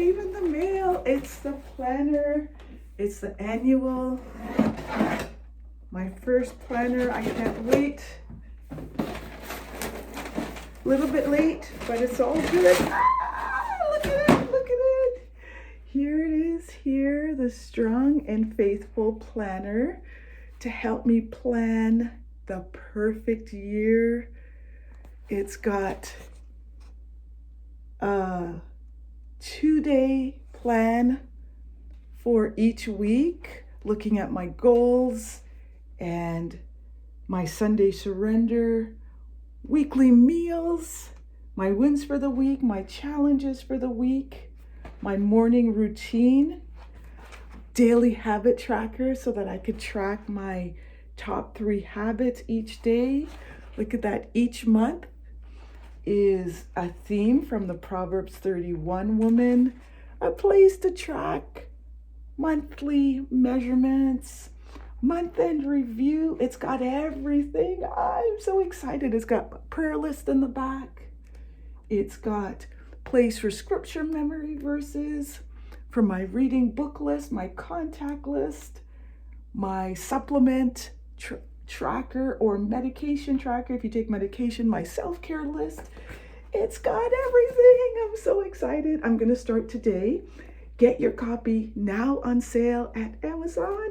came in the mail. It's the planner. It's the annual. My first planner. I can't wait. A little bit late, but it's all good. Look at it. Look at it. Here it is. Here, the Strong and Faithful Planner to help me plan the perfect year. It's got a 2-day plan for each week, looking at my goals and my Sunday surrender, weekly meals, my wins for the week, my challenges for the week, my morning routine, daily habit tracker so that I could track my top 3 habits each day. Look at that. Each month is a theme from the Proverbs 31 woman, a place to track monthly measurements, month-end review. It's got everything. I'm so excited. It's got a prayer list in the back. It's got place for scripture memory verses, for my reading book list, my contact list, my supplement tracker or medication tracker. If you take medication, my self-care list. It's got everything. I'm so excited. I'm going to start today. Get your copy now on sale at Amazon.